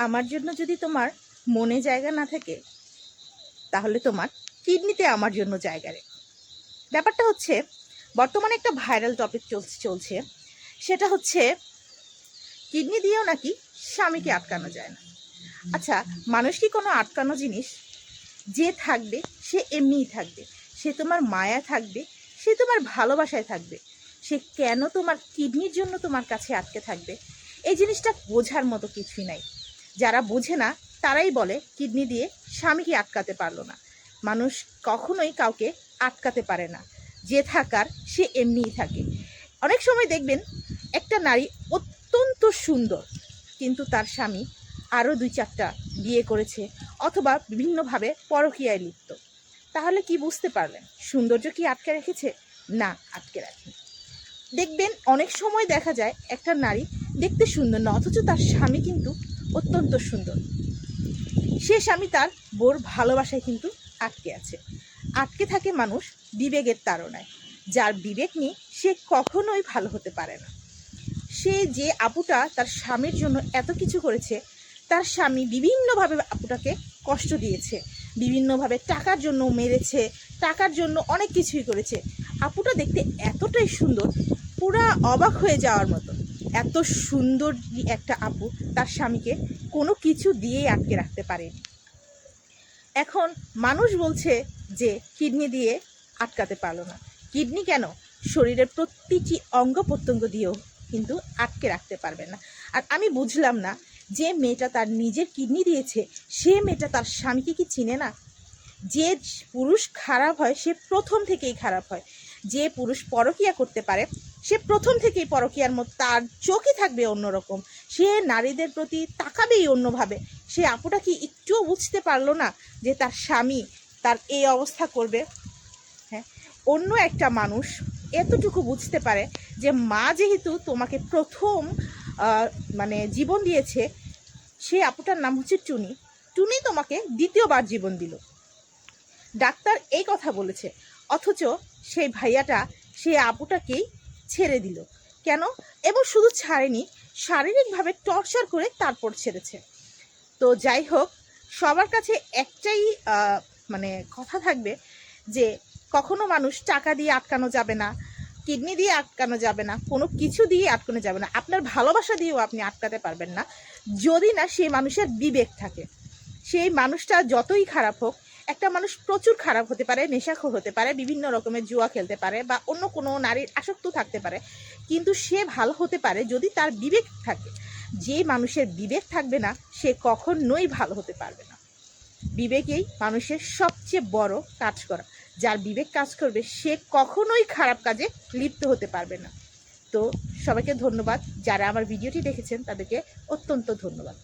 আমার জন্য যদি তোমার মনে জায়গা না থাকে, তাহলে তোমার কিডনিতে আমার জন্য জায়গা রেখো। ব্যাপারটা হচ্ছে, বর্তমানে একটা ভাইরাল টপিক চলছে, সেটা হচ্ছে কিডনি দিয়েও নাকি স্বামীকে আটকানো যায় না। আচ্ছা, মানুষ কি কোনো আটকানো জিনিস? যে থাকবে সে এমনিই থাকবে, সে তোমার মায়া থাকবে, সে তোমার ভালোবাসায় থাকবে। সে কেন তোমার কিডনির জন্য তোমার কাছে আটকে থাকবে? এই জিনিসটা বোঝার মতো কিছুই নাই। যারা বোঝে না তারাই বলে কিডনি দিয়ে স্বামীকে আটকাতে পারলো না। মানুষ কখনোই কাউকে আটকাতে পারে না, যে থাকার সে এমনিই থাকে। অনেক সময় দেখবেন একটা নারী অত্যন্ত সুন্দর, কিন্তু তার স্বামী আরও 2-4টা বিয়ে করেছে, অথবা বিভিন্নভাবে পরকীয়ায় লিপ্ত। তাহলে কি বুঝতে পারলেন? সৌন্দর্য কি আটকে রেখেছে? না, আটকে রাখেনি। দেখবেন অনেক সময় দেখা যায় একটা নারী দেখতে সুন্দর না, অথচ তার স্বামী কিন্তু অত্যন্ত সুন্দর। সে স্বামী তার বোর ভালোবাসায় কিন্তু আটকে আছে। আটকে থাকে মানুষ বিবেকের তাড়নায়। যার বিবেক নেই সে কখনোই ভালো হতে পারে না। সে যে আপুটা তার স্বামীর জন্য এত কিছু করেছে, তার স্বামী বিভিন্নভাবে আপুটাকে কষ্ট দিয়েছে, বিভিন্নভাবে টাকার জন্য মেরেছে, টাকার জন্য অনেক কিছুই করেছে। আপুটা দেখতে এতটাই সুন্দর, পুরা অবাক হয়ে যাওয়ার মতো। এত সুন্দর একটা আপু তার স্বামীকে কোনো কিছু দিয়েই আটকে রাখতে পারেনি। এখন মানুষ বলছে যে কিডনি দিয়ে আটকাতে পারলো না। কিডনি কেন, শরীরের প্রতিটি অঙ্গ প্রত্যঙ্গ দিয়েও কিন্তু আটকে রাখতে পারবে না। আর আমি বুঝলাম না, যে মেয়েটা তার নিজের কিডনি দিয়েছে সে মেয়েটা তার স্বামীকে কি চিনে না? যে পুরুষ খারাপ হয় সে প্রথম থেকেই খারাপ হয়। যে পুরুষ পরকীয়া করতে পারে সে প্রথম থেকেই পরকীয়ার মতো, তার চোখই থাকবে অন্যরকম, সে নারীদের প্রতি তাকাবেই অন্যভাবে। সে আপুটা কি একটুও বুঝতে পারলো না যে তার স্বামী তার এই অবস্থা করবে? হ্যাঁ, অন্য একটা মানুষ এতটুকু বুঝতে পারে যে মা যেহেতু তোমাকে প্রথম মানে জীবন দিয়েছে, সেই আপুটার নাম হচ্ছে টুনি, টুনি তোমাকে দ্বিতীয়বার জীবন দিল। ডাক্তার এই কথা বলেছে, অথচ সেই ভাইয়াটা সেই আপুটাকেই ছেড়ে দিল কেন? এবং শুধু ছাড়েনি, শারীরিকভাবে টর্চার করে তারপর ছেড়েছে। তো যাই হোক, সবার কাছে একটাই মানে কথা থাকবে যে কখনো মানুষ টাকা দিয়ে আটকানো যাবে না, কিডনি দিয়ে আটকানো যাবে না, কোনো কিছু দিয়ে আটকানো যাবে না। আপনার ভালোবাসা দিয়েও আপনি আটকাতে পারবেন না, যদি না সেই মানুষের বিবেক থাকে। সেই মানুষটা যতই খারাপ হোক, একটা মানুষ প্রচুর খারাপ হতে পারে, নেশাখোর হতে পারে, বিভিন্ন রকমের জুয়া খেলতে পারে, বা অন্য কোনো নারীর আসক্ত থাকতে পারে, কিন্তু সে ভালো হতে পারে যদি তার বিবেক থাকে। যে মানুষের বিবেক থাকবে না সে কখনোই ভালো হতে পারবে না। বিবেকেই মানুষের সবচেয়ে বড় কাজ করা। যার বিবেক কাজ করবে সে কখনোই খারাপ কাজে লিপ্ত হতে পারবে না। তো সবাইকে ধন্যবাদ, যারা আমার ভিডিওটি দেখেছেন তাদেরকে অত্যন্ত ধন্যবাদ।